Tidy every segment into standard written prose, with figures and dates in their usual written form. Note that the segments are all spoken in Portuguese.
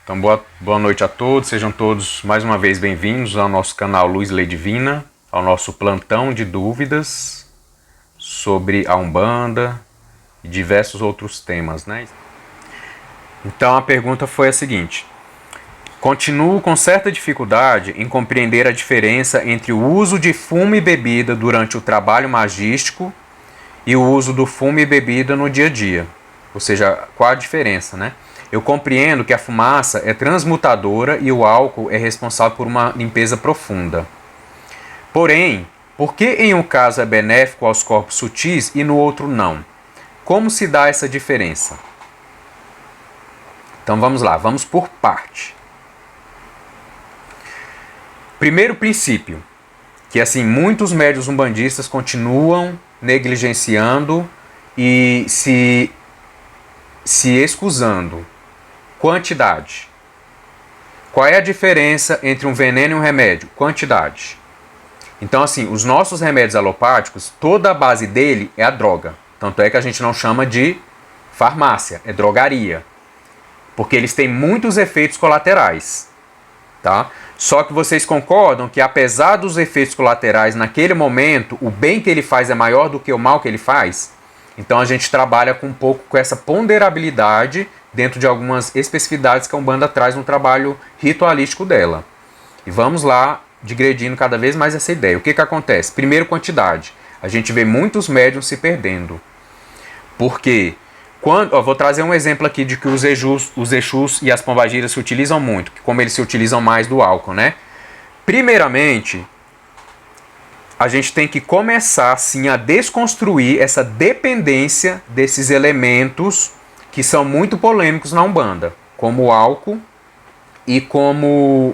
Então, boa noite a todos, sejam todos mais uma vez bem-vindos ao nosso canal Luz Lei Divina, ao nosso plantão de dúvidas sobre a Umbanda e diversos outros temas, né? Então, a pergunta foi a seguinte: continuo com certa dificuldade em compreender a diferença entre o uso de fumo e bebida durante o trabalho magístico e o uso do fumo e bebida no dia a dia. Ou seja, qual a diferença, né? Eu compreendo que a fumaça é transmutadora e o álcool é responsável por uma limpeza profunda. Porém, por que em um caso é benéfico aos corpos sutis e no outro não? Como se dá essa diferença? Então vamos lá, vamos por parte. Primeiro princípio, que assim muitos médiuns umbandistas continuam negligenciando e se excusando. Quantidade. Qual é a diferença entre um veneno e um remédio? Quantidade. Então, assim, os nossos remédios alopáticos, toda a base dele é a droga. Tanto é que a gente não chama de farmácia, é drogaria. Porque eles têm muitos efeitos colaterais. Tá? Só que vocês concordam que apesar dos efeitos colaterais naquele momento, o bem que ele faz é maior do que o mal que ele faz? Então a gente trabalha com um pouco com essa ponderabilidade dentro de algumas especificidades que a Umbanda traz no trabalho ritualístico dela. E vamos lá digredindo cada vez mais essa ideia. O que acontece? Primeiro, quantidade. A gente vê muitos médiuns se perdendo. Porque vou trazer um exemplo aqui de que os Exus e as Pombagiras se utilizam muito, como eles se utilizam mais do álcool, né? Primeiramente, a gente tem que começar, sim, a desconstruir essa dependência desses elementos que são muito polêmicos na Umbanda, como o álcool e como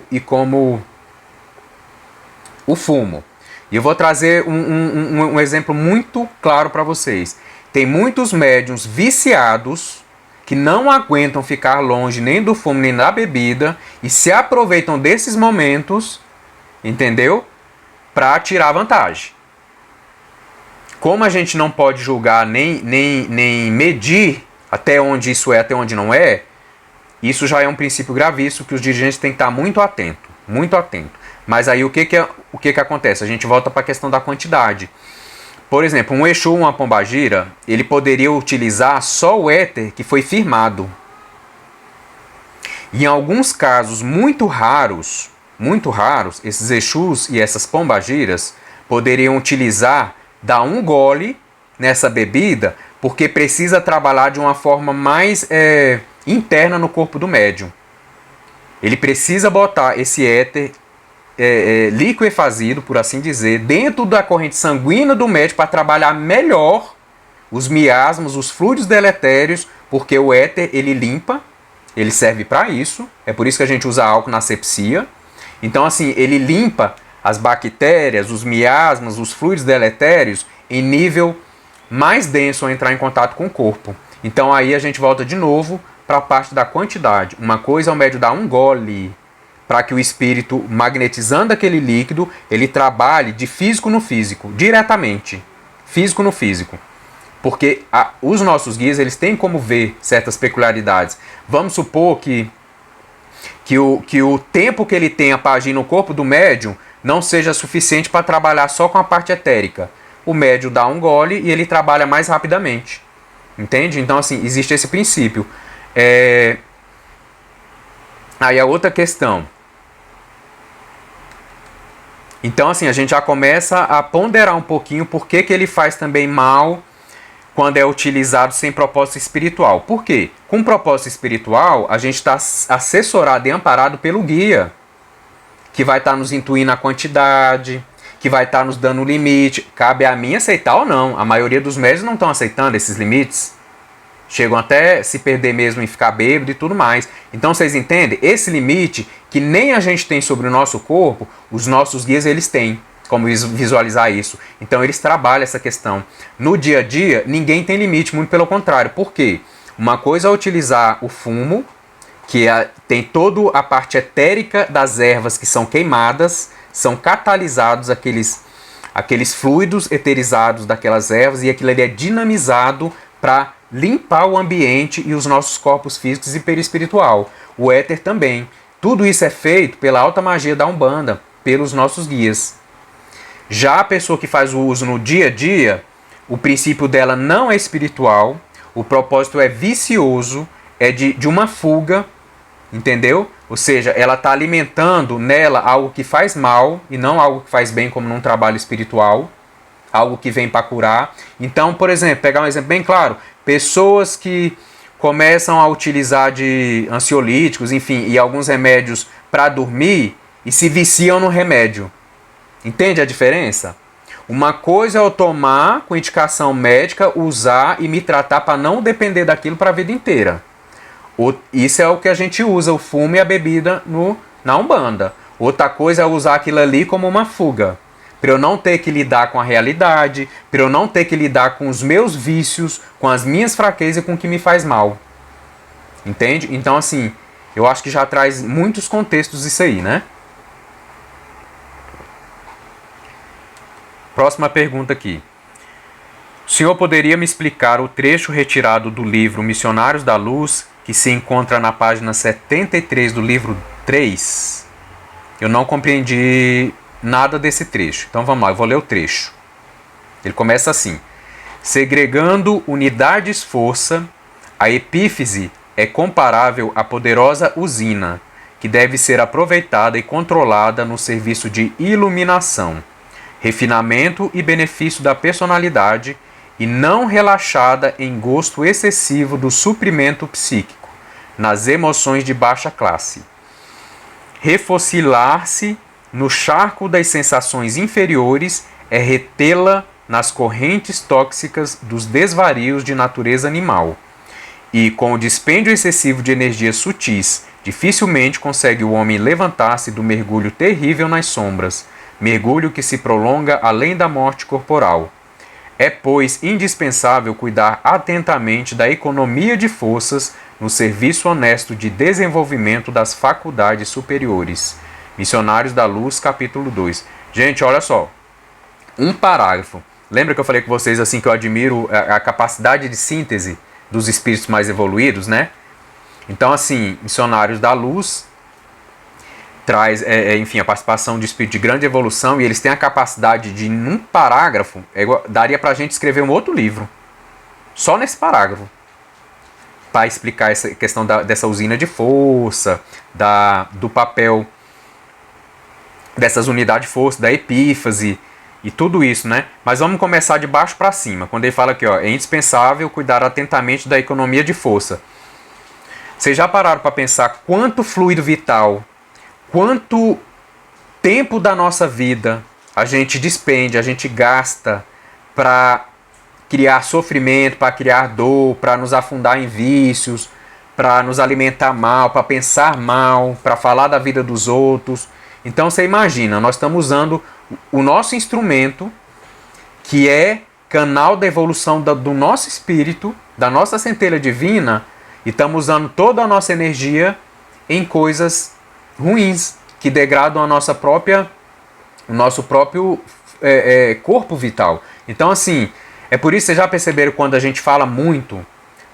o fumo. E eu vou trazer um exemplo muito claro para vocês. Tem muitos médiuns viciados que não aguentam ficar longe nem do fumo nem da bebida e se aproveitam desses momentos, entendeu? Para tirar vantagem. Como a gente não pode julgar nem medir até onde isso é, até onde não é, isso já é um princípio gravíssimo que os dirigentes têm que estar muito atento, muito atento. Mas aí o que acontece? A gente volta para a questão da quantidade. Por exemplo, um Exu ou uma Pombagira, ele poderia utilizar só o éter que foi firmado. Em alguns casos muito raros, esses Exus e essas Pombagiras poderiam utilizar, dar um gole nessa bebida, porque precisa trabalhar de uma forma mais interna no corpo do médium. Ele precisa botar esse éter liquefazido, por assim dizer, dentro da corrente sanguínea do médium para trabalhar melhor os miasmas, os fluidos deletérios, porque o éter ele limpa, ele serve para isso. É por isso que a gente usa álcool na asepsia. Então, assim, ele limpa as bactérias, os miasmas, os fluidos deletérios em nível mais denso ao entrar em contato com o corpo. Então aí a gente volta de novo para a parte da quantidade. Uma coisa é o médium dar um gole para que o espírito, magnetizando aquele líquido, ele trabalhe de físico no físico, diretamente. Físico no físico. Porque os nossos guias eles têm como ver certas peculiaridades. Vamos supor que o tempo que ele tenha para agir no corpo do médium não seja suficiente para trabalhar só com a parte etérica. O médium dá um gole e ele trabalha mais rapidamente. Entende? Então, assim, existe esse princípio. Aí a outra questão. Então, assim, a gente já começa a ponderar um pouquinho por que ele faz também mal quando é utilizado sem propósito espiritual. Por quê? Com propósito espiritual, a gente está assessorado e amparado pelo guia, que vai estar nos intuindo a quantidade, que vai estar nos dando o limite. Cabe a mim aceitar ou não. A maioria dos médiuns não estão aceitando esses limites. Chegam até se perder mesmo em ficar bêbado e tudo mais. Então vocês entendem? Esse limite que nem a gente tem sobre o nosso corpo, os nossos guias eles têm como visualizar isso. Então eles trabalham essa questão. No dia a dia, ninguém tem limite, muito pelo contrário. Por quê? Uma coisa é utilizar o fumo, que tem toda a parte etérica das ervas que são queimadas, são catalisados aqueles fluidos eterizados daquelas ervas e aquilo ali é dinamizado para limpar o ambiente e os nossos corpos físicos e perispiritual. o éter também. Tudo isso é feito pela alta magia da Umbanda, pelos nossos guias. Já a pessoa que faz o uso no dia a dia, o princípio dela não é espiritual, o propósito é vicioso, é de uma fuga, entendeu? Ou seja, ela está alimentando nela algo que faz mal e não algo que faz bem, como num trabalho espiritual, algo que vem para curar. Então, por exemplo, pegar um exemplo bem claro, pessoas que começam a utilizar de ansiolíticos, enfim, e alguns remédios para dormir e se viciam no remédio. Entende a diferença? Uma coisa é eu tomar com indicação médica, usar e me tratar para não depender daquilo para a vida inteira. Isso é o que a gente usa, o fumo e a bebida na Umbanda. Outra coisa é usar aquilo ali como uma fuga. Para eu não ter que lidar com a realidade, para eu não ter que lidar com os meus vícios, com as minhas fraquezas e com o que me faz mal. Entende? Então, assim, eu acho que já traz muitos contextos isso aí, né? Próxima pergunta aqui. O senhor poderia me explicar o trecho retirado do livro Missionários da Luz, que se encontra na página 73 do livro 3? Eu não compreendi nada desse trecho. Então vamos lá, eu vou ler o trecho. Ele começa assim: segregando unidades-força, a epífise é comparável à poderosa usina, que deve ser aproveitada e controlada no serviço de iluminação, refinamento e benefício da personalidade, e não relaxada em gosto excessivo do suprimento psíquico, nas emoções de baixa classe. Refocilar-se no charco das sensações inferiores é retê-la nas correntes tóxicas dos desvarios de natureza animal. E, com o dispêndio excessivo de energias sutis, dificilmente consegue o homem levantar-se do mergulho terrível nas sombras, mergulho que se prolonga além da morte corporal. É, pois, indispensável cuidar atentamente da economia de forças no serviço honesto de desenvolvimento das faculdades superiores. Missionários da Luz, capítulo 2. Gente, olha só. Um parágrafo. Lembra que eu falei com vocês assim que eu admiro a capacidade de síntese dos espíritos mais evoluídos, né? Então, assim, Missionários da Luz traz, enfim, a participação de espírito de grande evolução, e eles têm a capacidade de, num parágrafo, daria pra gente escrever um outro livro, só nesse parágrafo, para explicar essa questão dessa usina de força, do papel dessas unidades de força, da epífase e tudo isso, né? Mas vamos começar de baixo para cima, quando ele fala aqui, ó, é indispensável cuidar atentamente da economia de força. Vocês já pararam para pensar quanto fluido vital, quanto tempo da nossa vida a gente despende, a gente gasta para criar sofrimento, para criar dor, para nos afundar em vícios, para nos alimentar mal, para pensar mal, para falar da vida dos outros. Então você imagina, nós estamos usando o nosso instrumento, que é canal da evolução do nosso espírito, da nossa centelha divina, e estamos usando toda a nossa energia em coisas ruins, que degradam o nosso próprio corpo vital. Então, assim, é por isso que vocês já perceberam, quando a gente fala muito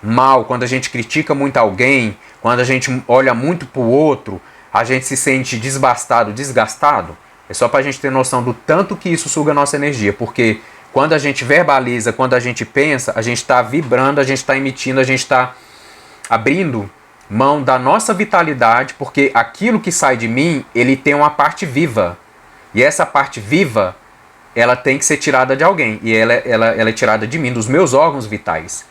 mal, quando a gente critica muito alguém, quando a gente olha muito para o outro, a gente se sente desbastado, desgastado. É só para a gente ter noção do tanto que isso suga a nossa energia, porque quando a gente verbaliza, quando a gente pensa, a gente está vibrando, a gente está emitindo, a gente está abrindo mão da nossa vitalidade, porque aquilo que sai de mim, ele tem uma parte viva. E essa parte viva, ela tem que ser tirada de alguém. E ela é tirada de mim, dos meus órgãos vitais.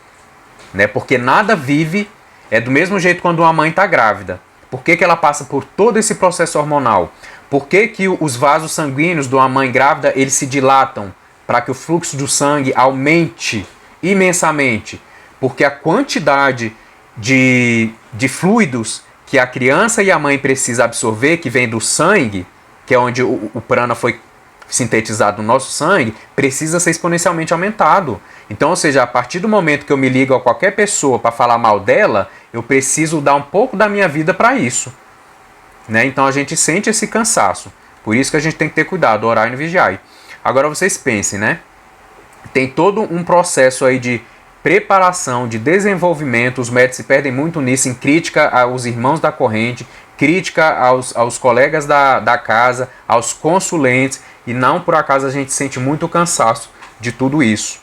Né? Porque nada vive, é do mesmo jeito quando uma mãe está grávida. Por que ela passa por todo esse processo hormonal? Por que os vasos sanguíneos de uma mãe grávida, eles se dilatam para que o fluxo do sangue aumente imensamente? Porque a quantidade de fluidos que a criança e a mãe precisam absorver, que vem do sangue, que é onde o prana foi sintetizado no nosso sangue, precisa ser exponencialmente aumentado. Então, ou seja, a partir do momento que eu me ligo a qualquer pessoa para falar mal dela, eu preciso dar um pouco da minha vida para isso. Né? Então a gente sente esse cansaço. Por isso que a gente tem que ter cuidado, orar e vigiar. Agora vocês pensem, né? Tem todo um processo aí de preparação, de desenvolvimento. Os médicos se perdem muito nisso, em crítica aos irmãos da corrente, crítica aos colegas da casa, aos consulentes, e não por acaso a gente sente muito cansaço de tudo isso.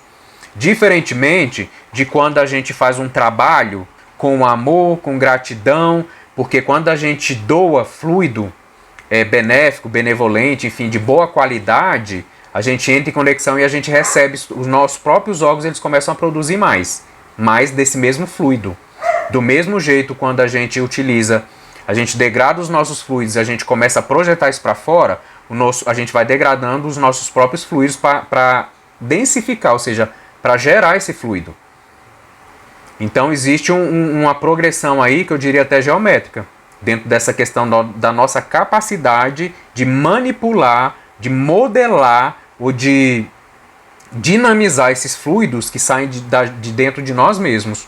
Diferentemente de quando a gente faz um trabalho com amor, com gratidão, porque quando a gente doa fluido benéfico, benevolente, enfim, de boa qualidade, a gente entra em conexão e a gente recebe os nossos próprios órgãos, eles começam a produzir mais desse mesmo fluido. Do mesmo jeito, quando a gente utiliza, a gente degrada os nossos fluidos, a gente começa a projetar isso para fora, a gente vai degradando os nossos próprios fluidos para densificar, ou seja, para gerar esse fluido. Então existe uma progressão aí que eu diria até geométrica, dentro dessa questão da nossa capacidade de manipular, de modelar ou de dinamizar esses fluidos que saem de dentro de nós mesmos.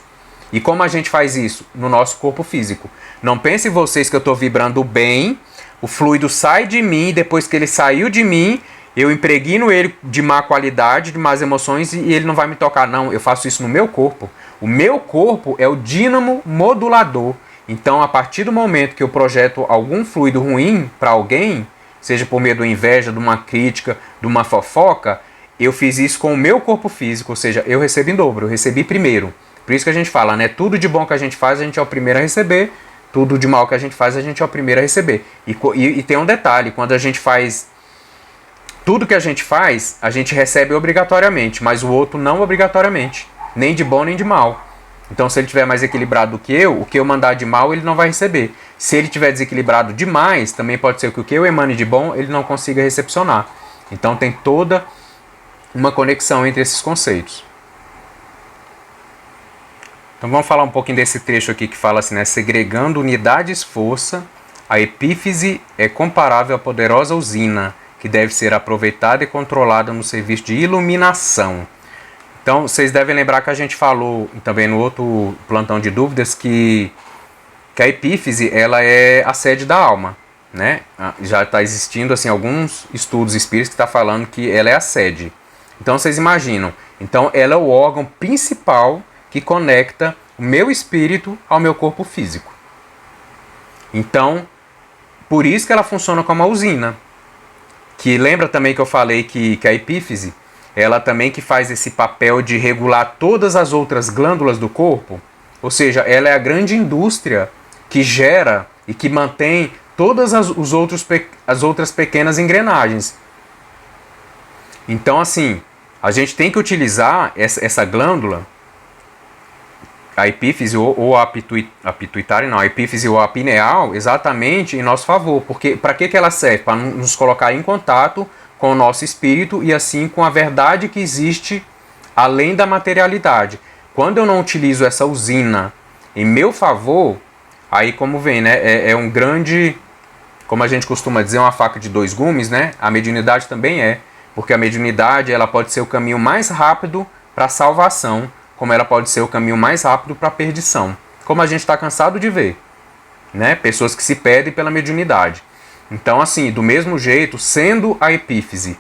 E como a gente faz isso? No nosso corpo físico. Não pensem vocês que eu estou vibrando bem, o fluido sai de mim, depois que ele saiu de mim, eu impregno ele de má qualidade, de más emoções, e ele não vai me tocar. Não, eu faço isso no meu corpo. O meu corpo é o dínamo modulador. Então, a partir do momento que eu projeto algum fluido ruim para alguém, seja por meio de uma inveja, de uma crítica, de uma fofoca, eu fiz isso com o meu corpo físico, ou seja, eu recebo em dobro, eu recebi primeiro. Por isso que a gente fala, né? Tudo de bom que a gente faz, a gente é o primeiro a receber. Tudo de mal que a gente faz, a gente é o primeiro a receber. E tem um detalhe, quando a gente faz... Tudo que a gente faz, a gente recebe obrigatoriamente, mas o outro não obrigatoriamente. Nem de bom, nem de mal. Então, se ele estiver mais equilibrado do que eu, o que eu mandar de mal, ele não vai receber. Se ele estiver desequilibrado demais, também pode ser que o que eu emane de bom, ele não consiga recepcionar. Então, tem toda uma conexão entre esses conceitos. Então, vamos falar um pouquinho desse trecho aqui que fala assim, né? Segregando unidades força, a epífise é comparável à poderosa usina, que deve ser aproveitada e controlada no serviço de iluminação. Então, vocês devem lembrar que a gente falou também no outro plantão de dúvidas que a epífise ela é a sede da alma, né? Já está existindo assim, alguns estudos espíritas que estão falando que ela é a sede. Então, vocês imaginam. Então, ela é o órgão principal que conecta o meu espírito ao meu corpo físico. Então, por isso que ela funciona como uma usina. Que lembra também que eu falei que a epífise, ela também que faz esse papel de regular todas as outras glândulas do corpo, ou seja, ela é a grande indústria que gera e que mantém todas as outras pequenas engrenagens. Então, assim, a gente tem que utilizar essa glândula, a epífise ou a pituitária, não, a epífise ou a pineal, exatamente em nosso favor. Porque para que ela serve? Para nos colocar em contato com o nosso espírito e assim com a verdade que existe além da materialidade. Quando eu não utilizo essa usina em meu favor, aí como vem, né? É um grande, como a gente costuma dizer, uma faca de dois gumes, né? A mediunidade também é, porque a mediunidade ela pode ser o caminho mais rápido para a salvação, como ela pode ser o caminho mais rápido para a perdição. Como a gente está cansado de ver, né? Pessoas que se perdem pela mediunidade. Então, assim, do mesmo jeito, sendo a epífise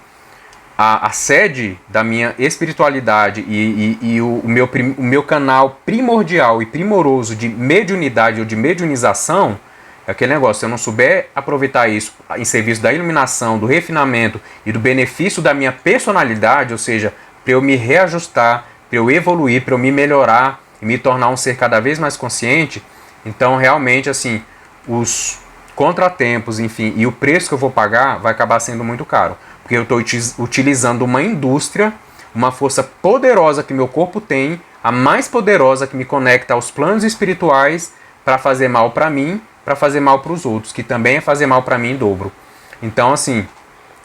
a sede da minha espiritualidade e o meu canal primordial e primoroso de mediunidade ou de mediunização, é aquele negócio, se eu não souber aproveitar isso em serviço da iluminação, do refinamento e do benefício da minha personalidade, ou seja, para eu me reajustar, para eu evoluir, para eu me melhorar e me tornar um ser cada vez mais consciente, então realmente assim, os contratempos, enfim, e o preço que eu vou pagar vai acabar sendo muito caro. Porque eu estou utilizando uma indústria, uma força poderosa que meu corpo tem, a mais poderosa que me conecta aos planos espirituais para fazer mal para mim, para fazer mal para os outros, que também é fazer mal para mim em dobro. Então, assim,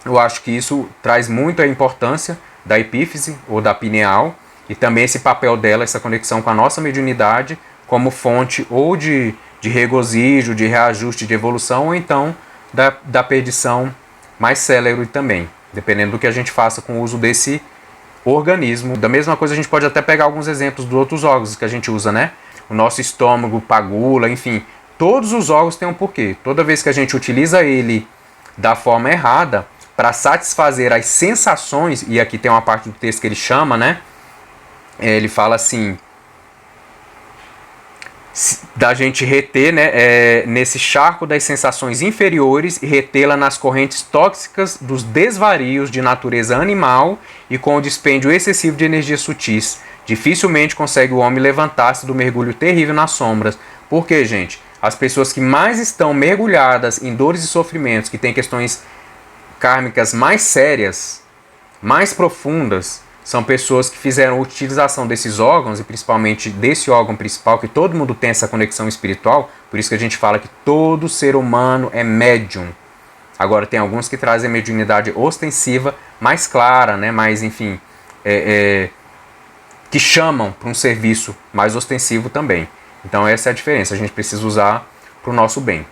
eu acho que isso traz muito a importância da epífise ou da pineal e também esse papel dela, essa conexão com a nossa mediunidade como fonte ou de regozijo, de reajuste, de evolução, ou então da perdição mais célere também, dependendo do que a gente faça com o uso desse organismo. Da mesma coisa a gente pode até pegar alguns exemplos dos outros órgãos que a gente usa, né? O nosso estômago, pagula, enfim, todos os órgãos têm um porquê. Toda vez que a gente utiliza ele da forma errada, para satisfazer as sensações, e aqui tem uma parte do texto que ele chama, né? ele fala assim, da gente reter, né, nesse charco das sensações inferiores e retê-la nas correntes tóxicas dos desvarios de natureza animal e com o dispêndio excessivo de energias sutis. Dificilmente consegue o homem levantar-se do mergulho terrível nas sombras. Por quê, gente? As pessoas que mais estão mergulhadas em dores e sofrimentos, que têm questões kármicas mais sérias, mais profundas, são pessoas que fizeram utilização desses órgãos, e principalmente desse órgão principal, que todo mundo tem essa conexão espiritual, por isso que a gente fala que todo ser humano é médium. Agora, tem alguns que trazem mediunidade ostensiva mais clara, né? Mais, enfim, que chamam para um serviço mais ostensivo também. Então, essa é a diferença, a gente precisa usar para o nosso bem.